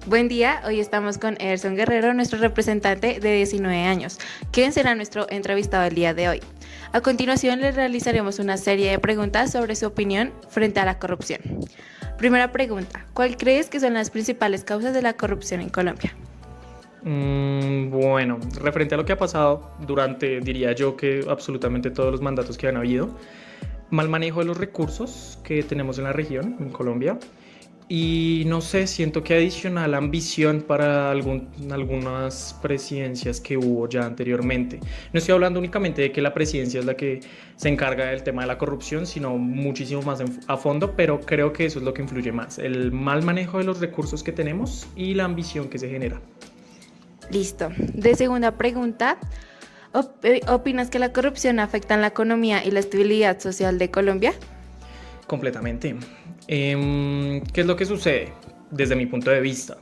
Buen día, hoy estamos con Ederson Guerrero, nuestro representante de 19 años, quien será nuestro entrevistado el día de hoy. A continuación le realizaremos una serie de preguntas sobre su opinión frente a la corrupción. Primera pregunta, ¿cuál crees que son las principales causas de la corrupción en Colombia? Bueno, referente a lo que ha pasado durante, diría yo, que absolutamente todos los mandatos que han habido, mal manejo de los recursos que tenemos en la región, en Colombia, y no sé, siento que adicional ambición para algunas presidencias que hubo ya anteriormente. No estoy hablando únicamente de que la presidencia es la que se encarga del tema de la corrupción, sino muchísimo más a fondo, pero creo que eso es lo que influye más, el mal manejo de los recursos que tenemos y la ambición que se genera. Listo. De segunda pregunta, ¿opinas que la corrupción afecta en la economía y la estabilidad social de Colombia? Completamente. ¿Qué es lo que sucede? Desde mi punto de vista,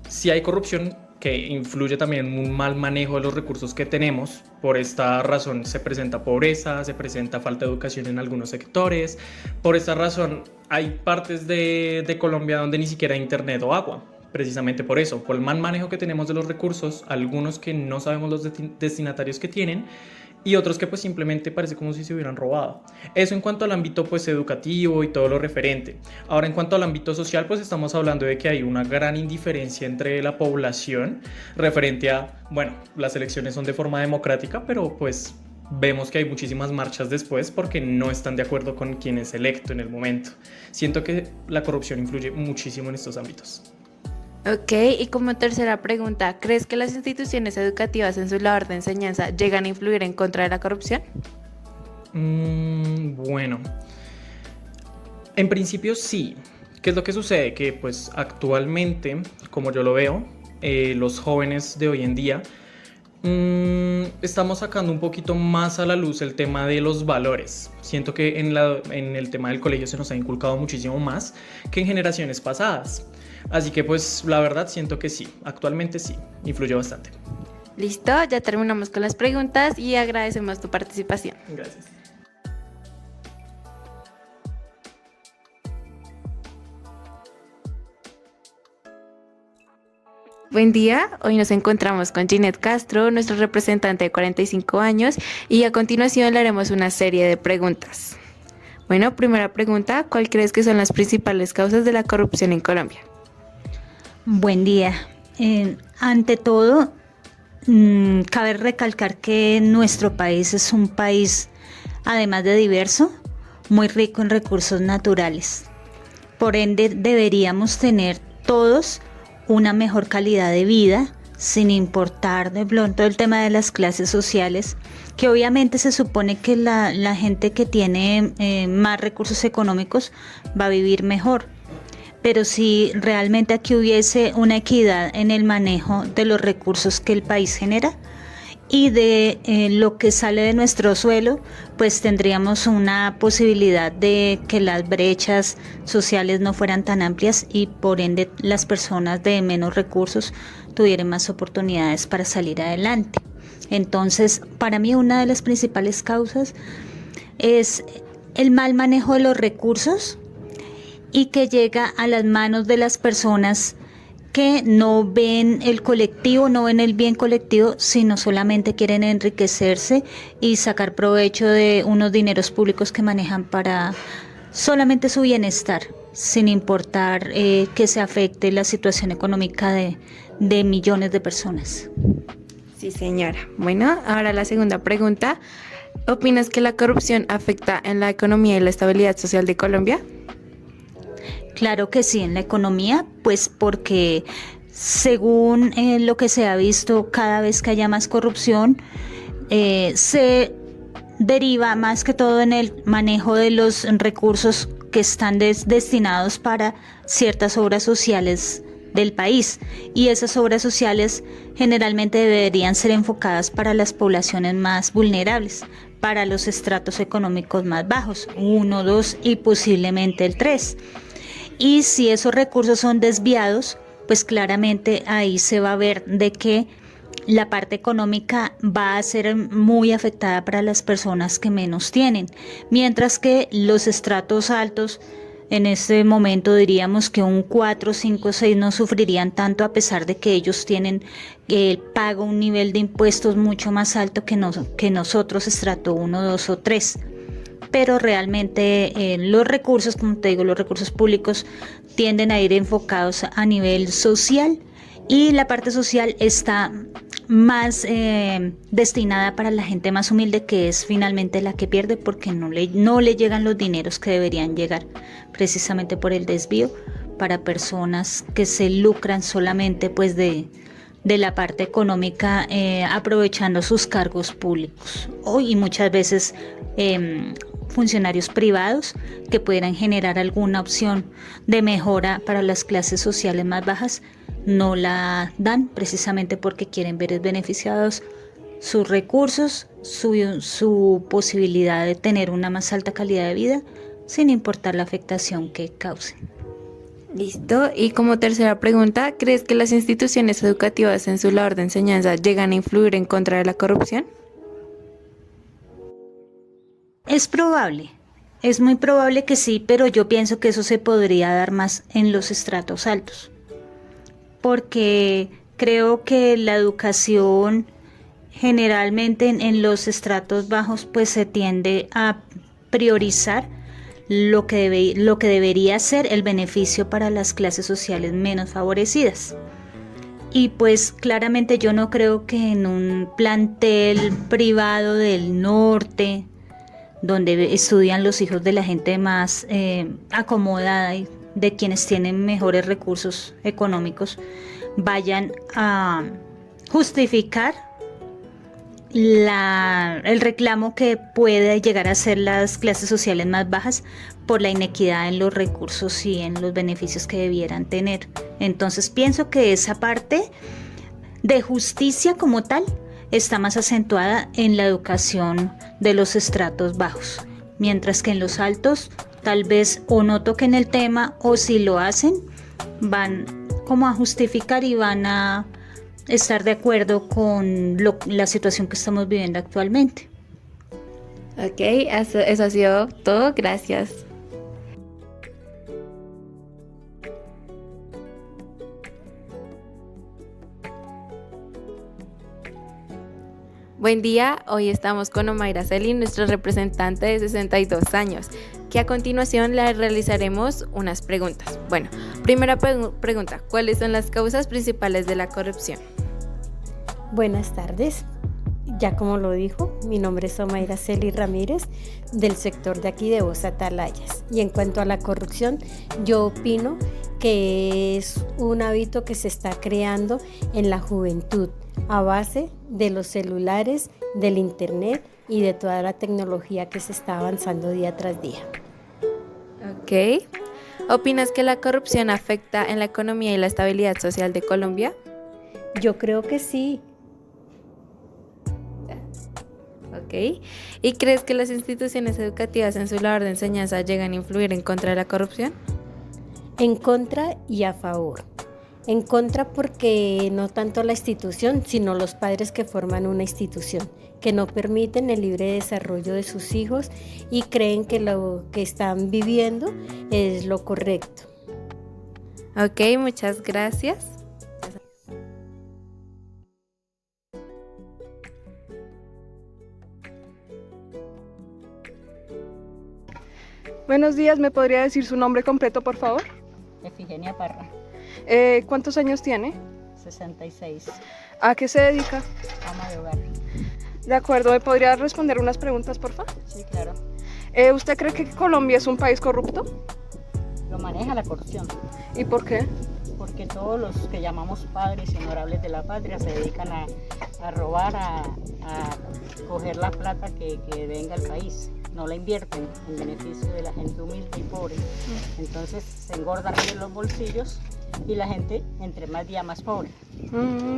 si hay corrupción que influye también en un mal manejo de los recursos que tenemos, por esta razón se presenta pobreza, se presenta falta de educación en algunos sectores, por esta razón hay partes de Colombia donde ni siquiera hay internet o agua. Precisamente por eso, por el mal manejo que tenemos de los recursos, algunos que no sabemos los destinatarios que tienen y otros que pues simplemente parece como si se hubieran robado. Eso en cuanto al ámbito pues educativo y todo lo referente. Ahora en cuanto al ámbito social pues estamos hablando de que hay una gran indiferencia entre la población referente a, bueno, las elecciones son de forma democrática, pero pues vemos que hay muchísimas marchas después porque no están de acuerdo con quien es electo en el momento. Siento que la corrupción influye muchísimo en estos ámbitos. Ok, y como tercera pregunta, ¿crees que las instituciones educativas en su labor de enseñanza llegan a influir en contra de la corrupción? Bueno, en principio sí. ¿Qué es lo que sucede? Que pues actualmente, como yo lo veo, los jóvenes de hoy en día estamos sacando un poquito más a la luz el tema de los valores. Siento que en el tema del colegio se nos ha inculcado muchísimo más que en generaciones pasadas. Así que pues la verdad siento que sí, actualmente sí, influye bastante. Listo, ya terminamos con las preguntas y agradecemos tu participación. Gracias. Buen día, hoy nos encontramos con Ginette Castro, nuestro representante de 45 años, y a continuación le haremos una serie de preguntas. Bueno, primera pregunta, ¿cuál crees que son las principales causas de la corrupción en Colombia? Buen día. Ante todo, cabe recalcar que nuestro país es un país, además de diverso, muy rico en recursos naturales. Por ende, deberíamos tener todos una mejor calidad de vida, sin importar de pronto el tema de las clases sociales, que obviamente se supone que la gente que tiene más recursos económicos va a vivir mejor. Pero si realmente aquí hubiese una equidad en el manejo de los recursos que el país genera y de lo que sale de nuestro suelo, pues tendríamos una posibilidad de que las brechas sociales no fueran tan amplias y por ende las personas de menos recursos tuvieran más oportunidades para salir adelante. Entonces, para mí una de las principales causas es el mal manejo de los recursos y que llega a las manos de las personas que no ven el colectivo, no ven el bien colectivo, sino solamente quieren enriquecerse y sacar provecho de unos dineros públicos que manejan para solamente su bienestar, sin importar que se afecte la situación económica de millones de personas. Sí, señora. Bueno, ahora la segunda pregunta. ¿Opinas que la corrupción afecta en la economía y la estabilidad social de Colombia? Claro que sí, en la economía, pues porque según lo que se ha visto, cada vez que haya más corrupción, se deriva más que todo en el manejo de los recursos que están destinados para ciertas obras sociales del país, y esas obras sociales generalmente deberían ser enfocadas para las poblaciones más vulnerables, para los estratos económicos más bajos, 1, 2 y posiblemente el 3. Y si esos recursos son desviados, pues claramente ahí se va a ver de que la parte económica va a ser muy afectada para las personas que menos tienen, mientras que los estratos altos En este momento diríamos que un 4, 5, 6 no sufrirían tanto, a pesar de que ellos tienen pago un nivel de impuestos mucho más alto que nosotros, estrato 1, 2 o 3. Pero realmente los recursos, como te digo, los recursos públicos tienden a ir enfocados a nivel social, y la parte social está más destinada para la gente más humilde, que es finalmente la que pierde, porque no le llegan los dineros que deberían llegar, precisamente por el desvío para personas que se lucran solamente pues de la parte económica, aprovechando sus cargos públicos, y muchas veces funcionarios privados que pudieran generar alguna opción de mejora para las clases sociales más bajas, no la dan, precisamente porque quieren ver beneficiados sus recursos, su posibilidad de tener una más alta calidad de vida, sin importar la afectación que causen. Listo. Y como tercera pregunta, ¿crees que las instituciones educativas en su labor de enseñanza llegan a influir en contra de la corrupción? Es probable, es muy probable que sí, pero yo pienso que eso se podría dar más en los estratos altos, porque creo que la educación generalmente en los estratos bajos pues se tiende a priorizar lo que debería ser el beneficio para las clases sociales menos favorecidas. Y pues claramente yo no creo que en un plantel privado del norte, donde estudian los hijos de la gente más acomodada y de quienes tienen mejores recursos económicos, vayan a justificar el reclamo que puede llegar a ser las clases sociales más bajas por la inequidad en los recursos y en los beneficios que debieran tener. Entonces pienso que esa parte de justicia como tal está más acentuada en la educación de los estratos bajos, mientras que en los altos tal vez o no toquen el tema, o si lo hacen van como a justificar y van a estar de acuerdo con la situación que estamos viviendo actualmente. Ok, eso ha sido todo. Gracias. Buen día, hoy estamos con Omaira Celin, nuestra representante de 62 años, que a continuación le realizaremos unas preguntas. Bueno, primera pregunta, ¿cuáles son las causas principales de la corrupción? Buenas tardes, ya como lo dijo, mi nombre es Omaira Celin Ramírez, del sector de aquí de Voz Atalayas. Y en cuanto a la corrupción, yo opino que es un hábito que se está creando en la juventud, a base de los celulares, del internet y de toda la tecnología que se está avanzando día tras día. Ok. ¿Opinas que la corrupción afecta en la economía y la estabilidad social de Colombia? Yo creo que sí. Ok. ¿Y crees que las instituciones educativas en su labor de enseñanza llegan a influir en contra de la corrupción? En contra y a favor. En contra porque no tanto la institución, sino los padres que forman una institución, que no permiten el libre desarrollo de sus hijos y creen que lo que están viviendo es lo correcto. Ok, muchas gracias. Buenos días, ¿me podría decir su nombre completo, por favor? Efigenia Parra, ¿Cuántos años tiene? 66, ¿A qué se dedica? ama de hogar. De acuerdo, ¿me podría responder unas preguntas, por favor? Sí, claro. ¿Usted cree que Colombia es un país corrupto? Lo maneja la corrupción, ¿Y por qué? porque todos los que llamamos padres y honorables de la patria se dedican a robar, a coger la plata que venga al país. No la invierten en beneficio de la gente humilde y pobre. Entonces se engordan los bolsillos y la gente entre más día más pobre.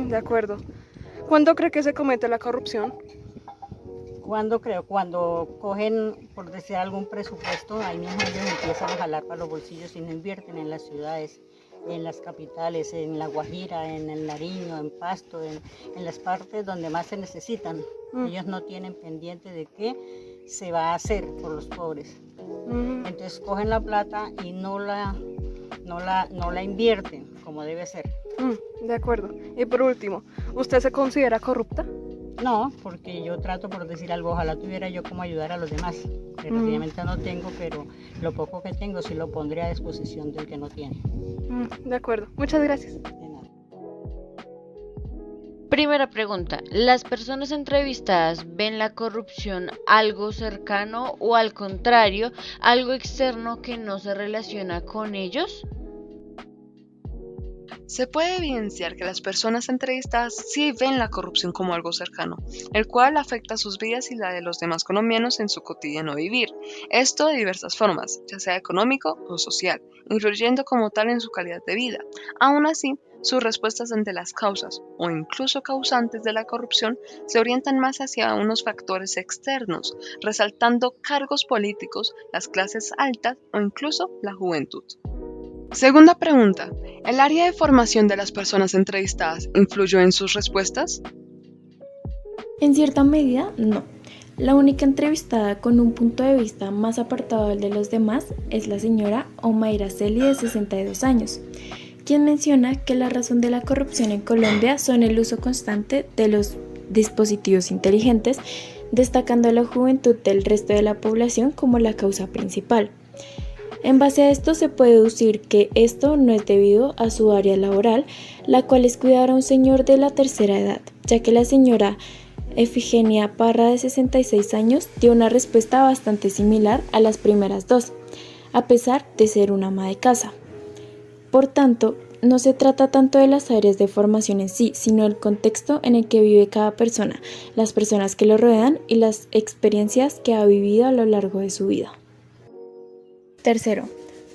De acuerdo. ¿Cuándo cree que se comete la corrupción? Cuando cogen, por decir algún presupuesto, ahí mismo ellos empiezan a jalar para los bolsillos y no invierten en las ciudades, en las capitales, en La Guajira, en el Nariño, en Pasto, en las partes donde más se necesitan. Ellos no tienen pendiente de que se va a hacer por los pobres. Entonces cogen la plata y no la invierten como debe ser. De acuerdo. Y por último, ¿usted se considera corrupta? No, porque yo trato, por decir algo, ojalá tuviera yo como ayudar a los demás. Relativamente no tengo, pero lo poco que tengo sí lo pondré a disposición del que no tiene. De acuerdo. Muchas gracias. De nada. Primera pregunta, ¿las personas entrevistadas ven la corrupción algo cercano o al contrario, algo externo que no se relaciona con ellos? Se puede evidenciar que las personas entrevistadas sí ven la corrupción como algo cercano, el cual afecta sus vidas y la de los demás colombianos en su cotidiano vivir. Esto de diversas formas, ya sea económico o social, influyendo como tal en su calidad de vida. Aún así, sus respuestas ante las causas o incluso causantes de la corrupción se orientan más hacia unos factores externos, resaltando cargos políticos, las clases altas o incluso la juventud. Segunda pregunta, ¿el área de formación de las personas entrevistadas influyó en sus respuestas? En cierta medida, no. La única entrevistada con un punto de vista más apartado del de los demás es la señora Omaira Celi, de 62 años, quien menciona que la razón de la corrupción en Colombia son el uso constante de los dispositivos inteligentes, destacando a la juventud del resto de la población como la causa principal. En base a esto se puede deducir que esto no es debido a su área laboral, la cual es cuidar a un señor de la tercera edad, ya que la señora Efigenia Parra, de 66 años, dio una respuesta bastante similar a las primeras dos, a pesar de ser una ama de casa. Por tanto, no se trata tanto de las áreas de formación en sí, sino el contexto en el que vive cada persona, las personas que lo rodean y las experiencias que ha vivido a lo largo de su vida. Tercero,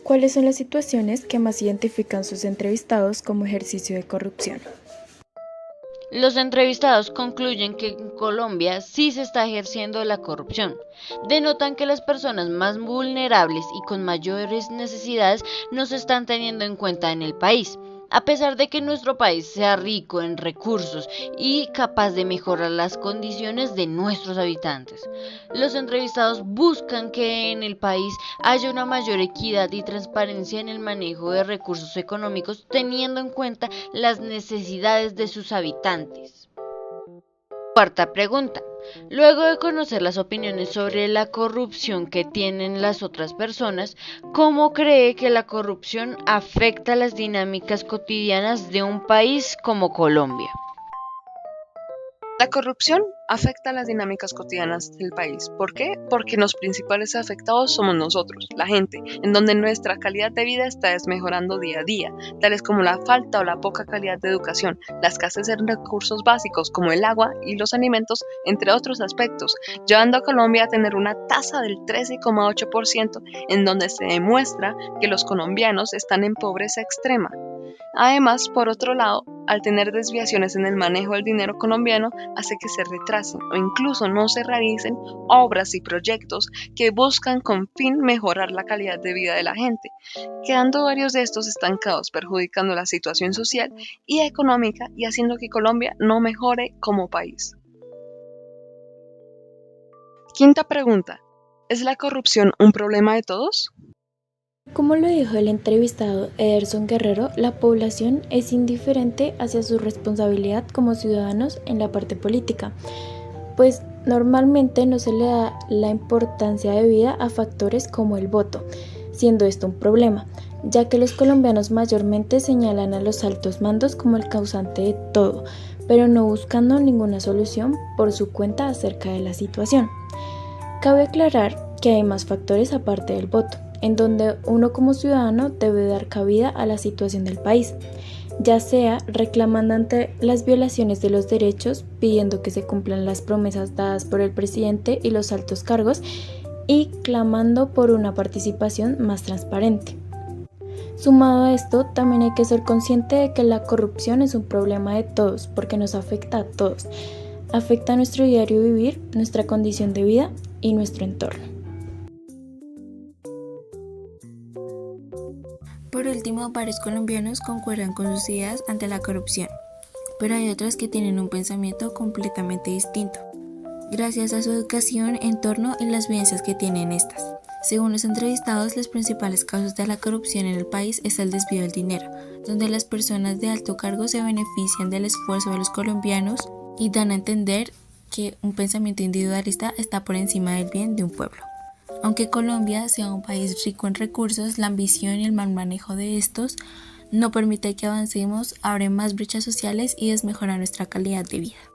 ¿cuáles son las situaciones que más identifican sus entrevistados como ejercicio de corrupción? Los entrevistados concluyen que en Colombia sí se está ejerciendo la corrupción. Denotan que las personas más vulnerables y con mayores necesidades no se están teniendo en cuenta en el país. A pesar de que nuestro país sea rico en recursos y capaz de mejorar las condiciones de nuestros habitantes, los entrevistados buscan que en el país haya una mayor equidad y transparencia en el manejo de recursos económicos, teniendo en cuenta las necesidades de sus habitantes. Cuarta pregunta. Luego de conocer las opiniones sobre la corrupción que tienen las otras personas, ¿cómo cree que la corrupción afecta las dinámicas cotidianas de un país como Colombia? La corrupción afecta las dinámicas cotidianas del país. ¿Por qué? Porque los principales afectados somos nosotros, la gente, en donde nuestra calidad de vida está desmejorando día a día, tales como la falta o la poca calidad de educación, la escasez en recursos básicos como el agua y los alimentos, entre otros aspectos, llevando a Colombia a tener una tasa del 13,8%, en donde se demuestra que los colombianos están en pobreza extrema. Además, por otro lado, al tener desviaciones en el manejo del dinero colombiano, hace que se retrasen o incluso no se realicen obras y proyectos que buscan con fin mejorar la calidad de vida de la gente, quedando varios de estos estancados, perjudicando la situación social y económica y haciendo que Colombia no mejore como país. Quinta pregunta, ¿es la corrupción un problema de todos? Como lo dijo el entrevistado Ederson Guerrero, la población es indiferente hacia su responsabilidad como ciudadanos en la parte política, pues normalmente no se le da la importancia debida a factores como el voto, siendo esto un problema, ya que los colombianos mayormente señalan a los altos mandos como el causante de todo, pero no buscando ninguna solución por su cuenta acerca de la situación. Cabe aclarar que hay más factores aparte del voto, en donde uno como ciudadano debe dar cabida a la situación del país, ya sea reclamando ante las violaciones de los derechos, pidiendo que se cumplan las promesas dadas por el presidente y los altos cargos, y clamando por una participación más transparente. Sumado a esto, también hay que ser consciente de que la corrupción es un problema de todos, porque nos afecta a todos. Afecta a nuestro diario vivir, nuestra condición de vida y nuestro entorno. Por último, varios colombianos concuerdan con sus ideas ante la corrupción, pero hay otras que tienen un pensamiento completamente distinto. gracias a su educación, entorno y las vivencias que tienen estas. Según los entrevistados, las principales causas de la corrupción en el país es el desvío del dinero, donde las personas de alto cargo se benefician del esfuerzo de los colombianos y dan a entender que un pensamiento individualista está por encima del bien de un pueblo. Aunque Colombia sea un país rico en recursos, la ambición y el mal manejo de estos no permite que avancemos, abre más brechas sociales y desmejora nuestra calidad de vida.